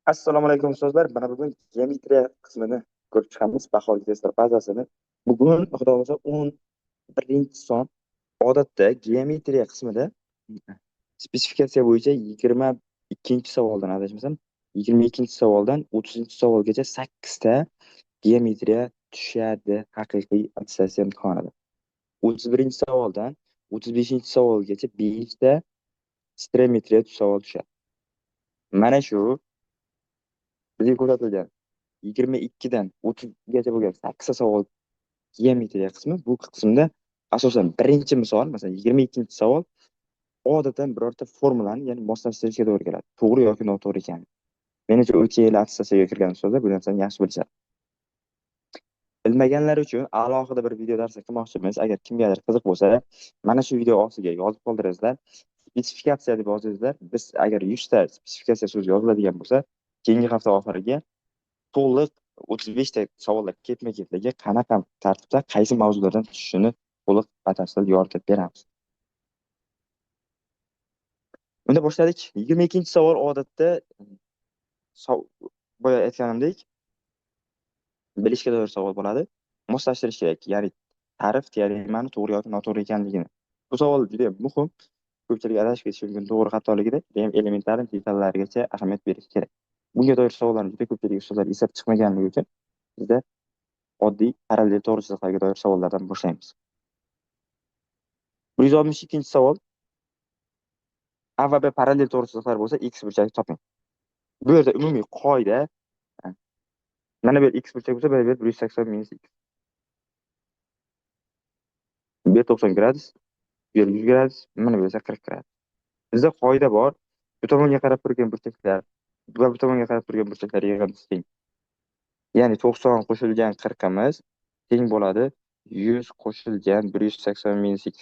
Assalomu alaykum ustozlar. Mana bugun geometriya qismini ko'rib chiqamiz. Baholi testlar bazasini. Bugun xudo xohlasa 11 son. Odatda geometriya qismida spesifikatsiya bo'yicha 22-savoldan adashmasam, 22-savoldan 30-savolgacha 8 ta geometriya tushadi haqiqiy attestatsiya imtihonida. 31-savoldan 35-savolgacha 5 ta stereometriya savol tushadi. Mana shu bizga ko'rsatilgan 22dan 30gacha bo'lgan 8 savol geometriya qismi. Bu qismda asosan birinchi misol, masalan 22-savol odatdan birorta formulani, ya'ni moslashtirishga to'g'ri keladi. To'g'ri yoki noto'g'ri ekan. Menimcha o'tgan yil attestatsiyaga kirgan ustozlar bu narsani yaxshi bilishadi. Bilmaganlar uchun alohida bir video darsi qilmoqchimiz. Agar kimgadir qiziq bo'lsa, mana shu video ostiga yozib qoldirasizlar. Spesifikatsiya deb yozasizlar. Biz agar 100 ta spesifikatsiya so'zi yoziladigan bo'lsa, keyingi hafta oxiriga to'liq 35 ta savollar ketma-ketligi qanaqa tartibda qaysi mavzulardan tushishini to'liq batafsil yoritib beramiz. Unda boshladik. 22-savol odatda boya aytganimdek bilishga doir savol bo'ladi. Moslashtirish kerak, ya'ni ta'rif teoremani to'g'ri yoki noto'g'ri ekanligini. Bu savol juda muhim. Ko'pchilik adashib ketishi mumkin to'g'ri xatoligida, ham elementar detallargacha ahamiyat berish kerak. Bunga doir savollarni juda ko'pchilik ustozlar eslab chiqmaganligi uchun bizda oddiy parallel to'g'ri chiziqlarga doir savollardan boshlaymiz. 162-savol. A va B parallel to'g'ri chiziqlar bo'lsa, x burchagi toping. Bu yerda umumiy qoida, mana bu x burchak bo'lsa, mana bu 180 minus x. Bu 90 gradus, bu 100 gradus, mana bu esa 40 gradus. Bizda qoida bor. Bu tomonga qarab turgan burchaklar va bu tomonga qarab turgan burchaklar yig'indisi teng. Ya'ni 90 qo'shilgan 40 imiz teng bo'ladi 100 qo'shilgan 180 minus x.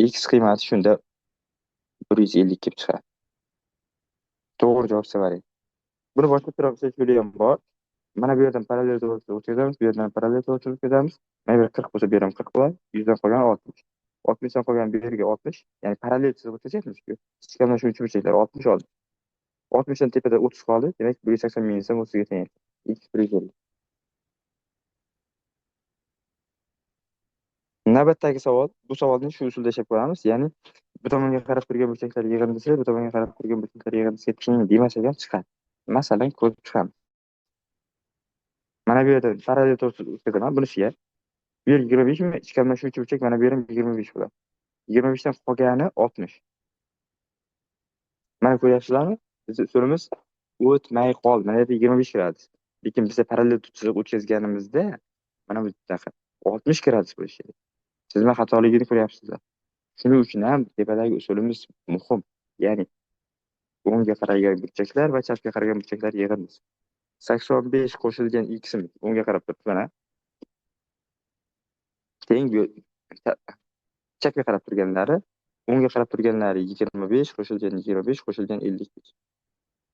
X qiymati shunda 150 kelib chiqadi. To'g'ri javob variant. Buni boshqa turobsiz yo'li ham bor. Mana bu yerdan parallel to'g'ri o'tkazamiz, bu yerdan parallel to'g'ri o'tkazamiz. Mana bu 40 bo'lsa, bu ham 40 bo'ladi. 100 dan qolgan 60. 60 dan qolgan bu yerga 60. Ya'ni parallel chiziq o'tkazayapmiz-ku. Ichkamdan shu burchaklar 60 oldi. 60 dan tepada 30 qoldi. Demak, 180 minus 30 ga teng. X 150. Navbatdagi savol, bu savolni shu usulda yechib ko'ramiz. Ya'ni bu tomonga qarab turgan burchaklar yig'indisi, bu tomonga qarab turgan burchaklar yig'indisiga teng demasak ham chiqadi. Masalan, ko'rib chiqamiz. Mana bu yerda parallel to'g'ri o'tkazaman bunisiga. Bu yer 25 mi? Ichkamdan shu burchak, mana bu yerim 25 bo'ladi. 25 dan qolgani 60. Mana ko'ryapsizlarmi? Biz usulimiz o'tmay qol. Mana yerda 25 gradus. Lekin biz parallel chiziq o'tkazganimizda mana bu yerda 60 gradus bo'lishi kerak. Chizma xatoligini ko'ryapsizlar. Shuning uchun ham tepadagi usulimiz muhim. Ya'ni o'ngga qaragan burchaklar va chapga qaragan burchaklar yig'indisi. 85 qo'shilgan x o'ngga qarab turibdi mana. Teng chapga qarab turganlari, o'ngga qarab turganlari 25 qo'shilgan 25 qo'shilgan 55.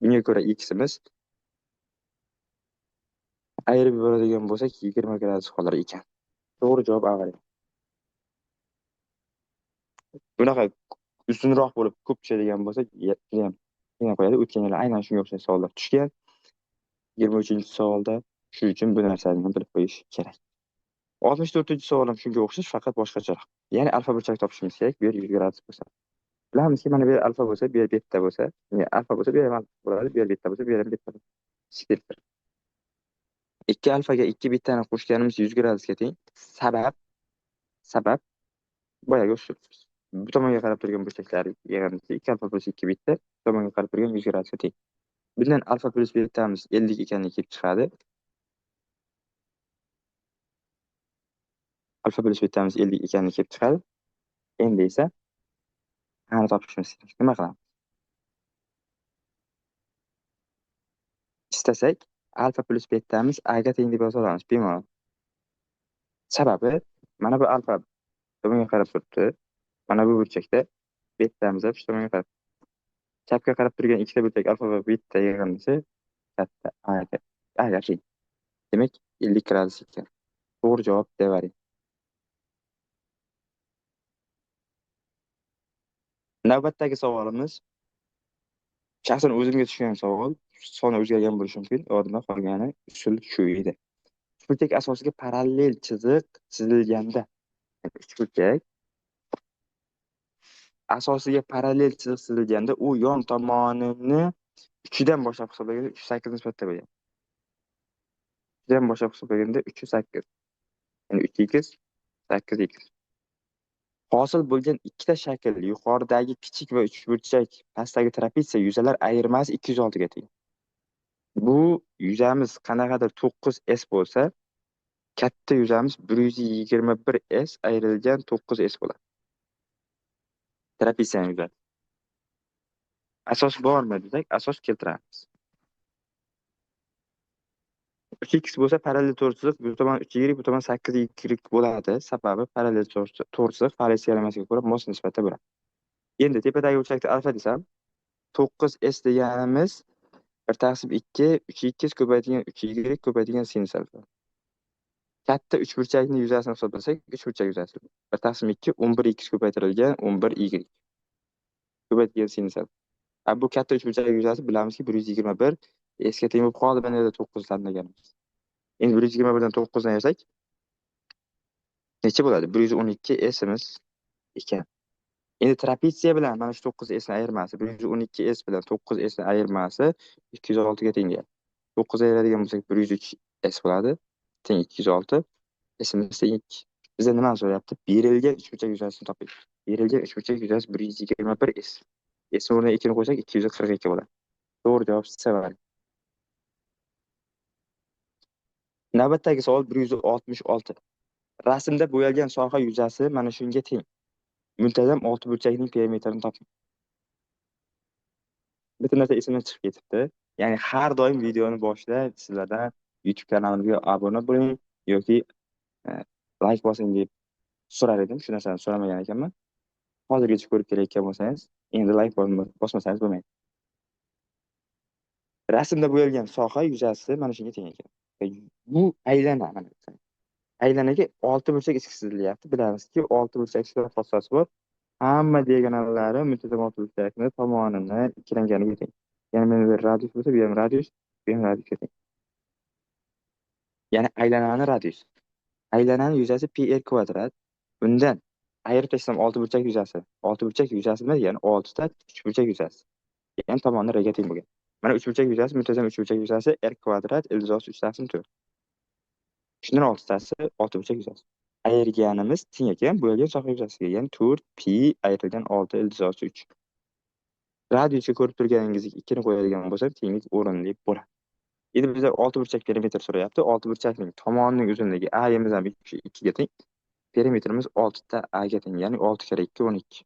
Bunga ko'ra x'imiz ayirib yuboradigan bo'lsak 20 gradus qolar ekan. To'g'ri javob A variant. Bunaqa uzunroq bo'lib ko'p tushadigan bo'lsa, ham qo'yadi. O'tgan yil aynan shunga o'xshash savollar tushgan. 23-savolda shuning uchun bu narsani bilib qo'yish kerak. 64-savol ham shunga o'xshash, faqat boshqacharoq. Ya'ni alfa burchak topishimiz kerak. Bu yer 100 gradus bo'lsa. Bilamizki, mana bu yer alfa bo'lsa, bu yer beta bo'lsa, ya'ni alfa bo'lsa, bu yer ham alfa bo'ladi, bu yer beta bo'lsa, bu yer ham beta bo'ladi. Shifr. 2 alfaga 2 betani qo'shganimiz 100 gradusga teng. Sabab boyaga usulimiz. Bu tomonga qarab turgan burchaklar yig'indisi 2 alfa plus 2 beta, bu tomonga qarab turgan 100 gradusga teng. Bundan alfa plus betamiz 50 ekanligi kelib chiqadi. Alfa plus betamiz 50 ekanligi kelib chiqadi. Endi esa ani topishimiz kerak. Nima qilamiz? Istasak alfa plus betamiz a ga teng deb yoza olamiz bemalol. Sababi mana bu alfa tomonga qarab turibdi. Mana bu burchakda betamiz ham shu tomonga qarab. Chapga qarab turgan ikkita burchak alfa va beta yig'indisi katta a ga teng. Demak 50 gradus ekan. To'g'ri javob D variant. Navbatdagi savolimiz Shaxsan o'zimga tushgan savol soni o'zgargan bo'lishi mumkin. Yodimda qolgani usul shu edi. Uchburchak asosiga parallel chiziq chizilganda, ya'ni uchburchak asosiga parallel chiziq chizilganda u yon tomonini 3dan boshlab hisoblaganda 3/8 nisbatda bo'ladi. 3dan boshlab hisoblaganda 3/8. Ya'ni 3x 8x. Hosil bo'lgan ikkita shakl yuqoridagi kichik va uchburchak pastdagi trapetsiya yuzalar ayirmasi 206 ga teng. Bu yuzamiz qanaqadir 9s bo'lsa, katta yuzamiz 121s ayrilgan 9s bo'ladi. Trapetsiyaning yuzasi. Asos bormi desak, asos keltiramiz. 3x bo'lsa parallel to'rtchiziq, bu tomon 3y, bu tomon 8y bo'ladi. Sababi parallel to'rtchiziq Fales teoremasiga ko'ra mos nisbatda bo'ladi. Endi tepadagi burchakda alfa desam, 9s deganimiz 1/2 3x ko'paytirgan 3y ko'paytirgan sinus alfa. Katta uchburchakning yuzasini hisoblasak, uchburchak yuzasi 1/2 11x ko'paytirilgan 11y ko'paytirgan sinus alfa. Bu katta uchburchak yuzasi bilamizki 121 esga teng bo'lib qoldi. Mana yerda 9 tanlaganmiz. Endi 121 dan 9 dan ayirsak necha bo'ladi? 112 esimiz ekan. Endi trapetsiya bilan mana shu 9s ni ayirmasi 112s bilan 9s ni ayirmasi 206 ga teng. 9 ayiradigan bo'lsak 103s bo'ladi. Teng 206. Esimiz teng 2. Bizda nimani so'rayapti? Berilgan uchburchak yuzasini toping. Berilgan uchburchak yuzasi 121s. S o'rniga 2 ni qo'ysak 242 bo'ladi. To'g'ri javob C varianti. Navbatdagi savol 166. Rasmda bo'yalgan soha yuzasi mana shunga teng. Muntazam 6 burchakning perimetrini toping. Bitta narsa esimdan chiqib ketibdi. Ya'ni har doim videoni boshida sizlardan YouTube kanalimga obuna bo'ling yoki like bosing deb so'rar edim. Shu narsani so'ramagan ekanman. Hozirgacha ko'rib kelayotgan bo'lsangiz, endi like bosmasangiz bo'lmaydi. Rasmda bo'yalgan soha yuzasi mana shunga teng ekan. Bu aylana mana. Aylanaga 6 burchak chizilyapti. Bilamizki, 6 burchakning xossasi bor. Hamma diagonallari muntazam 6 burchakning tomonini ikkilanganiga teng. Ya'ni mana bu radius bo'lsa, bu ham radius, bu ham radiusga teng. Ya'ni aylanani radius. Aylananing yuzasi πr kvadrat. Bundan ayirib tashlsam 6 burchak yuzasi. 6 burchak yuzasi nima degani? 6 ta uchburchak yuzasi. Ya'ni tomoni r ga teng bo'lgan. Mana uchburchak yuzasi muntazam uchburchak yuzasi r kvadrat ildizosi 3/4. Shundan 6 tasi 6 burchak yuzasi. Ayirganimiz teng ekan bo'yalgan soha yuzasiga, ya'ni 4π ayrilgan 6 ildizosi 3. Radiusga ko'rib turganingizdek 2 ni qo'yadigan bo'lsam, tenglik o'rinli bo'ladi. Endi bizlar 6 burchak perimetr so'rayapti. 6 burchakning tomonining uzunligi a yemiz ham 2 ga teng. Perimetrimiz 6 ta a ga teng, ya'ni 6 kare 2 12.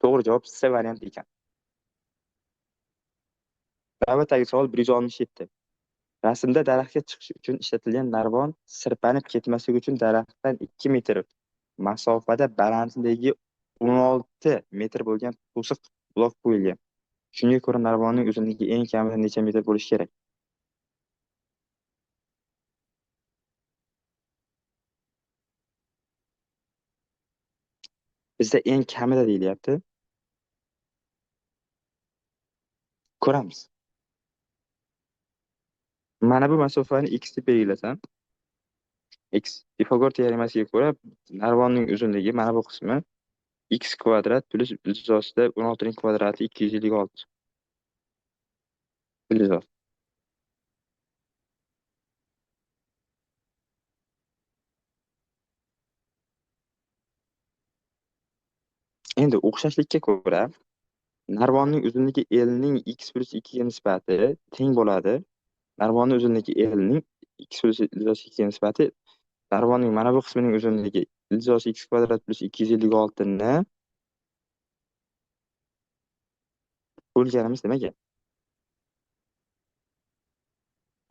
To'g'ri javob C varianti ekan. Navbatdagi savol 167. Rasmda daraxtga chiqish uchun ishlatilgan narvon sirpanib ketmasligi uchun daraxtdan 2 metr masofada balandligi 16 metr bo'lgan to'siq blok qo'yilgan. Shunga ko'ra narvonning uzunligi eng kamida necha metr bo'lishi kerak? Bizda eng kamida deyilyapti. Ko'ramiz. Mana bu masofani x deb belgilasam, x Pifagor teoremasiga ko'ra narvonning uzunligi mana bu qismi x kvadrat plus iltizosida 16 ning kvadrati 256. Iltizos. Endi o'xshashlikka ko'ra narvonning uzunligi L ning x plus 2 ga nisbati teng bo'ladi. Narvonning uzunligi L ning x plus ildizosi 2 ga nisbati narvonning mana bu qismining uzunligi ildizosi x kvadrat plus 256 ni bo'lganimiz nimaga?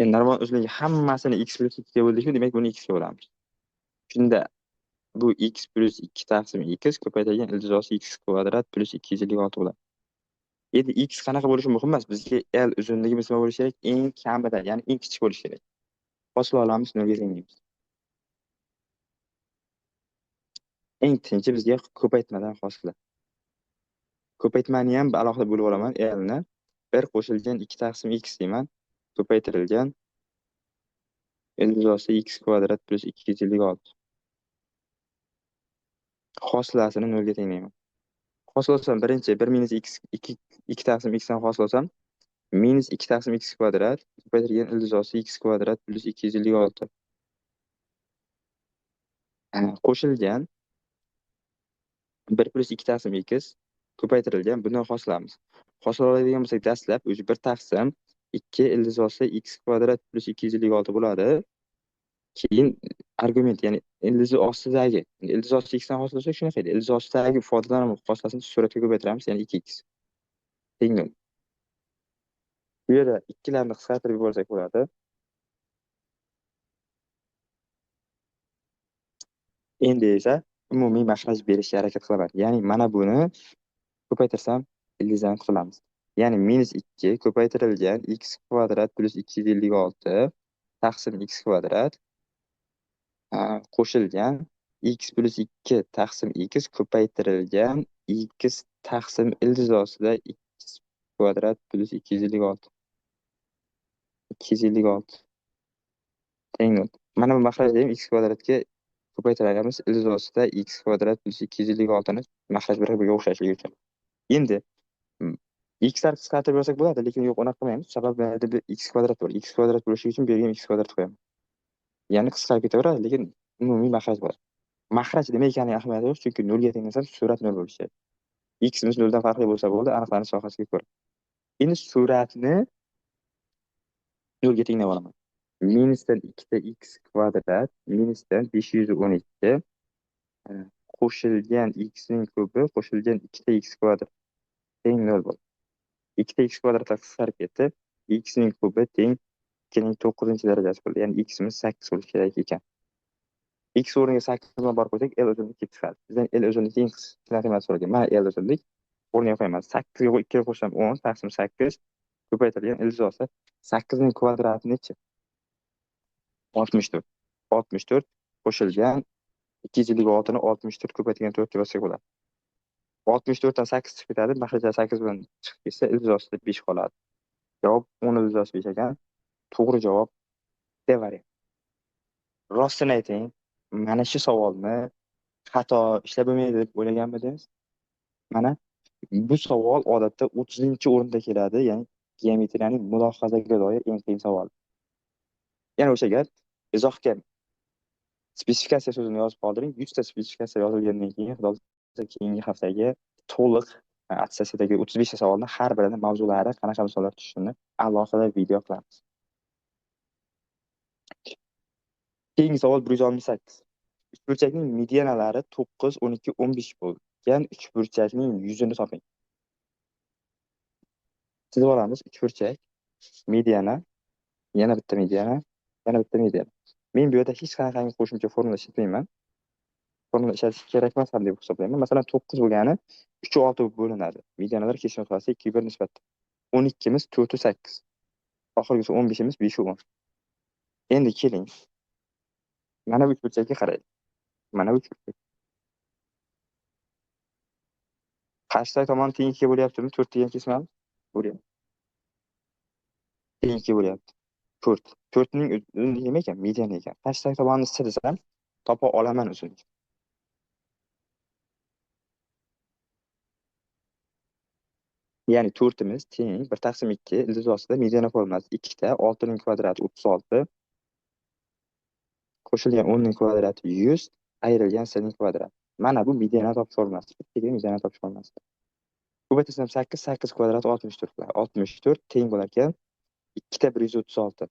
Endi narvon uzunligi hammasini x plus 2 ga bo'ldikmi, demak buni x ga bo'lamiz. Shunda bu x plus 2 taqsim x ko'paytirilgan ildizosi x kvadrat plus 256 bo'ladi. Endi x qanaqa bo'lishi muhim emas. Bizga L uzunligimiz nima bo'lishi kerak? Eng kamida, ya'ni eng kichik bo'lishi kerak. Hosil olamiz 0 ga tenglaymiz. Eng tinchi bizga ko'paytmadan hosili. Ko'paytmani ham alohida bo'lib olaman. L ni 1 qo'shilgan 2 taqsim x deyman. Ko'paytirilgan ildizi x kvadrat plus 256. Hosilasini 0 ga tenglayman. Hosil birinchi 1 minus x 2 taqsim x dan hosil olsam minus 2 taqsim x kvadrat ko'paytirilgan ildizi x kvadrat plus 256. Qo'shilgan 1 plus 2 taqsim x ko'paytirilgan bundan hosilamiz. Hosil oladigan bo'lsak dastlab o'zi 1 taqsim 2 ildizi x kvadrat plus 256 bo'ladi. Keyin argument, ya'ni ildizi ostidagi ildizi x dan hosil olsak shunaqa edi. Ildizi ostidagi ifodadan hosilasini suratga ko'paytiramiz, ya'ni 2x teng 0. Bu yerda ikkilarni qisqartirib yuborsak bo'ladi. Endi esa umumiy makhraj berishga harakat qilaman. Ya'ni mana buni ko'paytirsam ildizdan qutulamiz. Ya'ni minus 2 ko'paytirilgan x kvadrat plus 256 taqsim x kvadrat qo'shilgan x plus 2 taqsim x ko'paytirilgan x taqsim ildizi x kvadrat plus 256. 256 teng 0. Mana bu makhrajni ham x kvadratga ko'paytiramiz ildizi x kvadrat plus 256 ni makhraj bir-biriga o'xshashligi uchun. Endi x larni qisqartirib yozsak bo'ladi, lekin yo'q, unaqa qilmaymiz. Sababi x kvadrat bor. X kvadrat bo'lishi uchun bu yerga ham x kvadrat qo'yamiz. Ya'ni qisqarib ketaveradi, lekin umumiy makhraj bor. Makhraj nima ekaniga ahamiyati yo'q, chunki 0 ga tenglasam surat 0 bo'lishi kerak. X'imiz 0 dan farqli bo'lsa bo'ldi, aniqlanish sohasiga ko'ra. Endi suratni 0 ga tenglab olaman. Minusdan 2 x kvadrat minusdan 512 qo'shilgan x ning kubi qo'shilgan 2 x kvadrat teng 0 bo'ladi. 2 x kvadratlar qisqarib ketdi. X ning kubi teng 2 ning 9-darajasi bo'ldi. Ya'ni x'imiz 8 bo'lishi kerak ekan. X o'rniga 8 bilan borib qo'ysak, L uzunlik kelib chiqadi. Bizdan L uzunligi eng qisqa qiymat so'ragan. Mana L uzunlik o'rniga qo'yaman. 8 ga 2 ga qo'shsam 10 taqsim 8 ko'paytirilgan ildizi 8 ning kvadrati necha? 64. 64 qo'shilgan 256 ni 64 ko'paytirgan 4 ga bossak bo'ladi. 64 dan 8 chiqib ketadi. Makhrajda 8 bilan chiqib ketsa ildizi 5 qoladi. Javob 10 ildizi 5 ekan. To'g'ri javob D variant. Rostini ayting, mana shu savolni xato ishlab bo'lmaydi deb o'ylaganmidingiz? Mana bu savol odatda 30-o'rinda keladi, ya'ni geometriyaning mulohazaga doir eng qiyin savol. Yana o'sha gap, izohga spesifikatsiya so'zini yozib qoldiring. 100 ta spesifikatsiya yozilgandan keyin, xudo xohlasa keyingi haftaga to'liq attestatsiyadagi 35 ta savolni har birini mavzulari, qanaqa misollar tushishini alohida video qilamiz. Keyingi savol 168. Uchburchakning medianalari 9, 12, 15 bo'lgan uchburchakning yuzini toping. Chizib olamiz. Uchburchak, mediana, yana bitta mediana, yana bitta mediana. Men bu yerda hech qanaqangi qo'shimcha formula ishlatmayman. Formula ishlatish kerak emas ham deb hisoblayman. Masalan, 9 bo'lgani 3 6 bo'lib bo'linadi. Medianalar keskin nuqtasi 2 1 nisbatda. 12 imiz 4 8. Oxirgisi 15 imiz 5 10. Endi keling. Mana bu uchburchakka qaraylik. Mana bu uchburchak. Qarshi tomoni teng 2 ga bo'lyaptimi? 4 degan kesmamiz bo'lyapti. Teng 2 bo'lyapti. 4. 4 ning uzunligi nima ekan? Mediana ekan. Qarshi tomonini sirsam topa olaman uzunlik. Ya'ni 4 imiz teng 1 taqsim 2 ildizi ostida mediana formulasi 2 ta 6 ning kvadrati 36 qo'shilgan 10 ning kvadrati 100 ayrilgan s ning kvadrati. Mana bu mediana topish formulasi. Bittaga mediana topish formulasi. Ko'paytirsam 8 8 kvadrat 64 64 teng bo'lar ekan 2 ta 136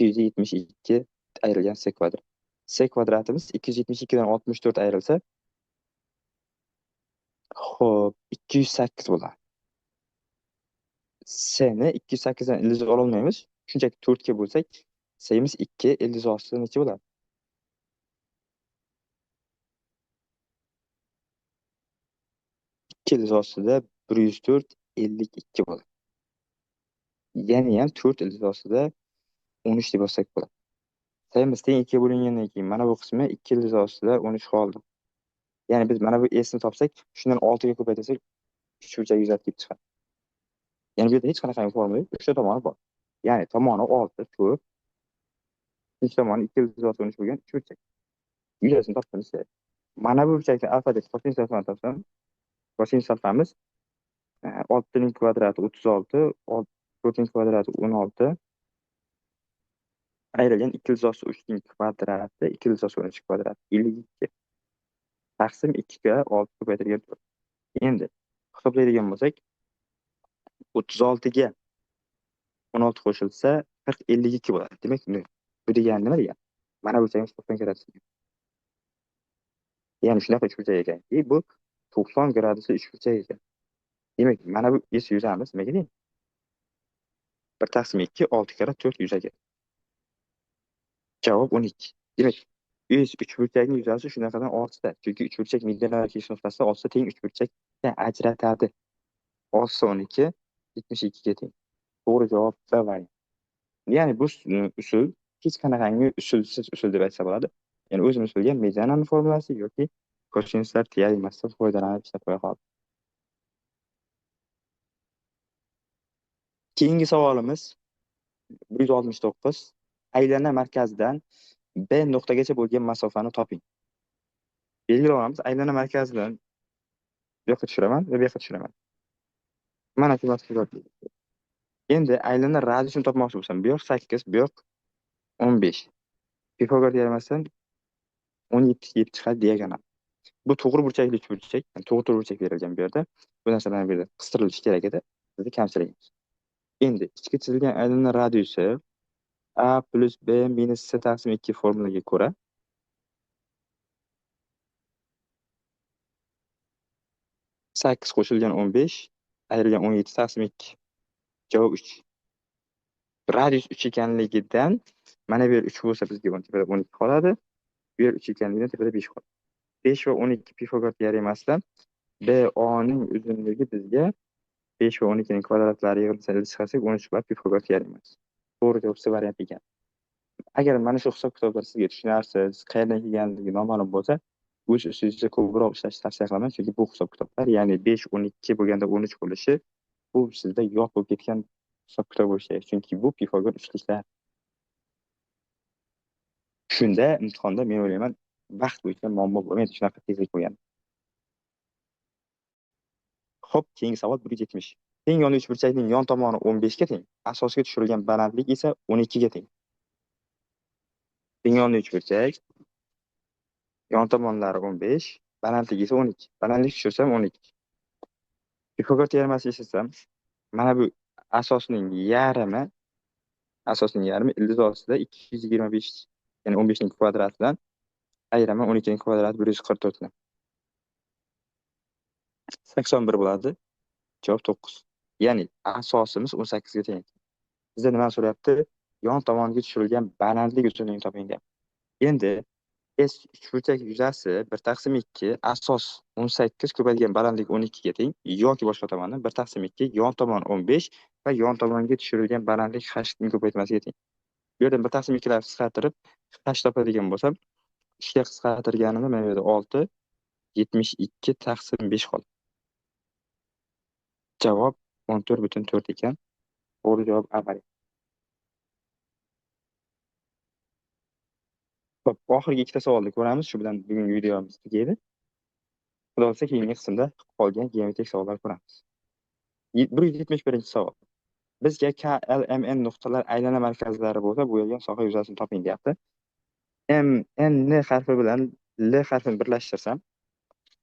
272 ayrilgan s kvadrat. S kvadratimiz 272 dan 64 ayrilsa, xo'p, 208 bo'ladi. S ni 208 dan ildizi ola olmaymiz. Shunchaki 4 ga bo'lsak, S'imiz 2, ildizi ostida necha bo'ladi? 2 ildizi ostida 104 52 bo'ladi. Ya'ni ham 4 ildizi ostida 13 deb yozsak bo'ladi. S'imiz teng 2 ga bo'lingandan keyin mana bu qismi 2 ildizi ostida 13 qoldi. Ya'ni biz mana bu s'ni topsak, shundan 6 ga ko'paytirsak, uchburchak yuzasi kelib chiqadi. Ya'ni bu yerda hech qanaqa forma yo'q, uchta tomoni bor. Ya'ni tomoni 6, 4, ikkinchi tomoni 213 bo'lgan uchburchak. Yuzasini topishimiz kerak. Mana bu burchakni alfa deb kosinus alfani topsam, kosinus alfamiz 6 ning kvadrati 36, 4 ning kvadrati 16, ayrilgan 203 ning kvadrati 213 kvadrat 52 taqsim 2 ga 6 ko'paytirgan 4. Endi hisoblaydigan bo'lsak, 36 ga 16 qo'shilsa 40 52 bo'ladi. Demak, bu degani nima degani? Mana bu burchakimiz 90 gradus. Ya'ni shunaqa uchburchak ekanki, bu 90 gradusli uchburchak ekan. Demak, mana bu s yuzamiz nimaga teng? 1 taqsim 2 6 karra 4 yuzaga. Javob 12. Demak, uchburchakning yuzasi shunaqadan ortida. Chunki uchburchak medianlar kesish nuqtasida olsa teng uchburchakka ajratadi. Olsa 12, 72 ga teng. To'g'ri javob B variant. Ya'ni bu usul hech qanaqangi usulsiz usul deb aytsa bo'ladi. Ya'ni o'zimiz bilgan medianani formulasi yoki kosinuslar teoremasidan foydalanib ishlab qo'ya qoldik. Keyingi savolimiz 169. Aylana markazidan B nuqtagacha bo'lgan masofani toping. Belgilaymiz. Aylana markazidan bu yoqqa tushiraman va bu yoqqa tushiraman. Mana shu masofada. Endi aylana radiusini topmoqchi bo'lsam, bu yoq 8, bu yoq 15. Pifagor teoremasidan 17 kelib chiqadi diagonal. Bu to'g'ri burchakli uchburchak, to'g'ri burchak berilgan bu yerda. Bu narsalarni bu yerda qistirilishi kerak edi. Bizni kamchiligimiz. Endi ichki chizilgan aylana radiusi a plus b minus c taqsim 2 formulaga ko'ra 8 qo'shilgan 15 ayrilgan 17 taqsim 2. Javob 3. Radius 3 ekanligidan mana bu yer 3 bo'lsa bizga tepada 12 qoladi. Bu yer 3 ekanligidan tepada 5 qoladi. 5 va 12 Pifagor teoremasidan BO ning uzunligi bizga 5 va 12 ning kvadratlari yig'indisini chiqarsak 13 bo'ladi Pifagor teoremasi. To'g'ri javob C variant ekan. Agar mana shu hisob-kitoblar sizga tushunarsiz, qayerdan kelganligi noma'lum bo'lsa, o'z ustingizda ko'proq ishlashni tavsiya qilaman, chunki bu hisob-kitoblar, ya'ni 5 12 bo'lganda 13 bo'lishi, bu sizda yod bo'lib ketgan hisob-kitob bo'lishi kerak, chunki bu Pifagor uchliklar. Shunda imtihonda men o'ylayman, vaqt bo'yicha muammo bo'lmaydi, shunaqa tezlik qo'ygan. Xo'p, keyingi savol 170. Teng yonli uchburchakning yon tomoni 15 ga teng, asosiga tushirilgan balandlik esa 12 ga teng. Teng yonli uchburchak, yon tomonlari 15, balandligi esa 12. Balandlik tushirsam 12. Pifagor teoremasini ishlatsam, mana bu asosning yarmi ildiz ostida 225, ya'ni 15 ning kvadratidan ayiraman 12 ning kvadrati 144 dan 81 bo'ladi. Javob 9. Ya'ni asosimiz 18 ga teng. Bizda nima so'rayapti? Yon tomoniga tushirilgan balandlik uzunligini toping deyapti. Endi S uchburchak yuzasi 1 taqsim 2, asos 18 ko'paytirgan balandlik 12 ga teng, yoki boshqa tomondan 1 taqsim 2, yon tomon 15 va yon tomonga tushirilgan balandlik h ning ko'paytmasiga teng. Bu yerdan 1 taqsim 2 larni qisqartirib h topadigan bo'lsam, 3 ga qisqartirganimda mana bu yerda 6, 72 taqsim 5 qoldi. Javob 14,4 ekan. To'g'ri javob A variant. Xo'p, oxirgi ikkita savolni ko'ramiz. Shu bilan bugungi videomiz tugaydi. Xudo xohlasa keyingi qismda qolgan geometrik savollar ko'ramiz. 171-savol. Bizga KLMN nuqtalar aylana markazlari bo'lsa, bo'yalgan soha yuzasini toping deyapti. N harfi bilan L harfini birlashtirsam,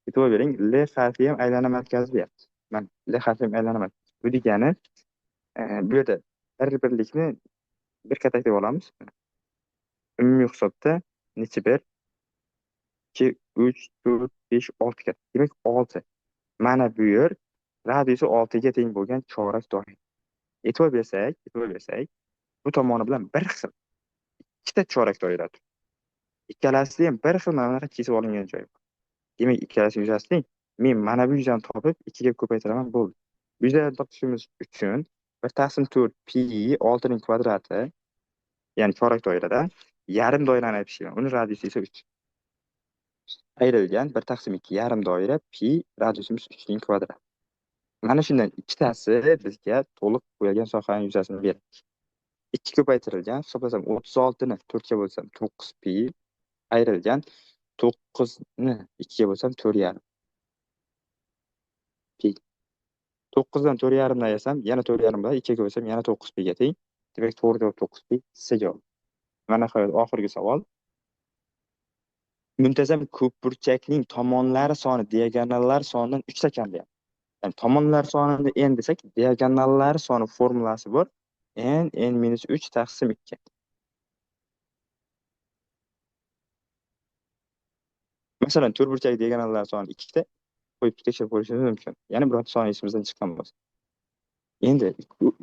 e'tibor bering, L harfi ham aylana markazi deyapti. Mana L harfi ham aylana markazi. Bu degani, bu yerda birlikni bir katak deb olamiz. Umumiy hisobda necha bir? 2, 3, 4, 5, 6 kat. Demak 6. Mana bu yer radiusi 6 ga teng bo'lgan chorak doira. E'tibor bersak, bu tomoni bilan bir xil ikkita chorak doira tur. Ikkalasi ham bir xil mana bunaqa kesib olingan joy bor. Demak, ikkalasi yuzasi teng. Men mana bu yuzani topib 2 ga ko'paytiraman, bo'ldi. Yuzani topishimiz uchun 1 taqsim 4 pi 6 ning kvadrati, ya'ni chorak doiradan yarim doirani aytishgan. Uni radiusi esa 3. Ayrilgan 1/2 yarim doira pi radiusimiz 3 ning kvadrati. Mana shundan ikkitasi bizga to'liq bo'yalgan sohaning yuzasini beradi. 2 ko'paytirilgan hisoblasam 36 ni 4 ga bo'lsam 9 pi ayrilgan 9 ni 2 ga bo'lsam 4,5 pi. 9 dan 4,5 ni ayasam yana 4,5 bilan 2 ga bo'lsam yana 9 pi ga teng. Demak, to'g'ri javob 9 pi. C javob. Mana nihoyat oxirgi savol. Muntazam ko'pburchakning tomonlari soni diagonallar sonidan 3 ta kam deyapti. Yani tomonlar sonini n desak, diagonallar soni formulasi bor. n-3 taqsim 2. Masalan, to'rtburchak diagonallar soni 2 ta qo'yib tekshirib ko'rishingiz mumkin. Ya'ni birorta son esimizdan chiqqan bo'lsa. Endi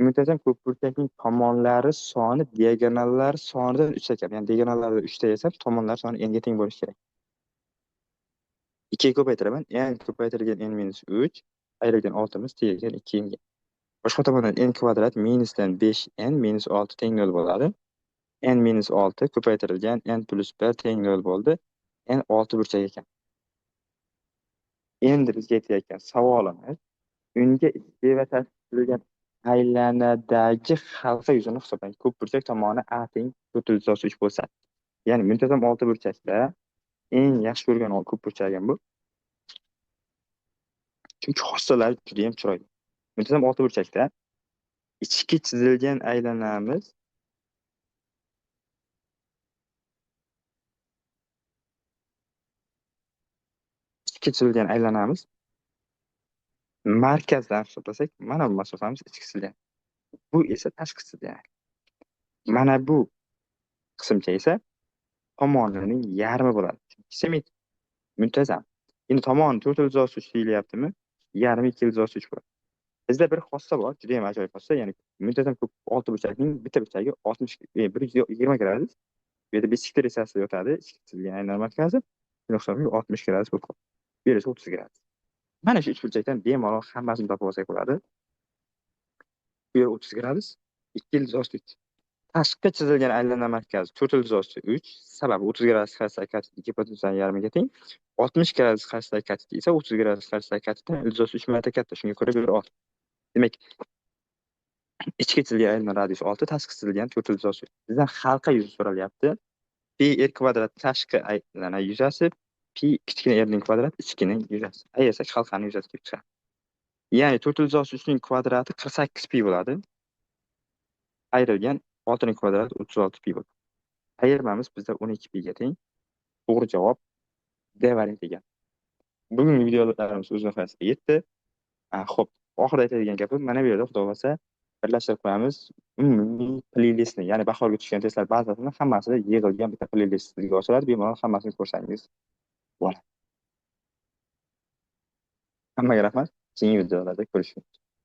muntazam ko'pburchakning tomonlari soni diagonallar sonidan 3 ta kam. Ya'ni diagonallarda 3 ta esa tomonlar soni n ga teng bo'lishi kerak. 2 ga ko'paytiraman. n ko'paytirilgan n-3 ayrilgan 6miz tegilgan 2 ga. Boshqa tomondan n kvadrat minusdan 5n minus 6 teng 0 bo'ladi. n minus 6 ko'paytirilgan n plus 1 teng 0 bo'ldi. n 6 burchak ekan. Endi bizga aytayotgan savolimiz unga isteva tashkillangan aylanadagi halqa yuzini hisoblang. Ko'pburchak tomoni a teng 4/3 bo'lsa. Ya'ni muntazam 6 burchakda eng yaxshi ko'rgan ko'pburchagim bu. Chunki xossalari juda ham chiroyli. Muntazam 6 burchakda ichki chizilgan aylanamiz markazdan hisoblasak, mana bu masofamiz ichki chizilgan. Bu esa tashqi chizilgan. Mana bu qismcha esa tomonining yarmi bo'ladi. Simetrik, muntazam. Endi tomon 4/3 deyilyaptimi? Yarmi 2/3 bo'ladi. Bizda bir xossa bor, juda ham ajoyib xossa, ya'ni muntazam ko'p 6 burchakning bitta burchagi 120 gradus. Bu yerda beshikli resasi yotadi, ichki chizilgan aylanma markazi. Shunga hisobiga 60 gradus bo'lib qoladi. Bu esa 30 gradus. Mana shu 3 burchakdan bemalol hammasini topib olsak bo'ladi. Bu yer 30 gradus, 2/3. Tashqi chizilgan aylanma markazi 4/3. Sababi 30 gradus qarshidagi katit gipotenuzani yarmiga teng. 60 gradus qarshidagi katit esa 30 gradus qarshidagi katitdan 3 marta katta. Shunga ko'ra bu yer 6. Demak, ichki chizilgan aylanma radiusi 6, tashqi chizilgan 4/3. Bizdan halqa yuzi so'ralyapti. Pi r kvadrat tashqi aylana yuzasi, pi kichkina r ning kvadrat ichkining yuzasi. Ayasak halqaning yuzasi kelib chiqadi. Ya'ni 4/3 ning kvadrati 48 pi bo'ladi. Ayrilgan 6 ning kvadrati 36 pi bo'ladi. Ayirmamiz bizda 12 pi ga teng. To'g'ri javob D varianti ekan. Bugungi videolarimiz o'z nihoyasiga yetdi. Xo'p, oxirida aytadigan gapim mana bu yerda xudo xolasa birlashtirib qo'yamiz. Umumiy playlistni, ya'ni bahorga tushgan testlar bazasini hammasida yig'ilgan bitta playlist sizga ochiladi. Bemalol hammasini ko'rsangiz bo'ladi. Hammaga rahmat. Keyingi videolarda ko'rishamiz.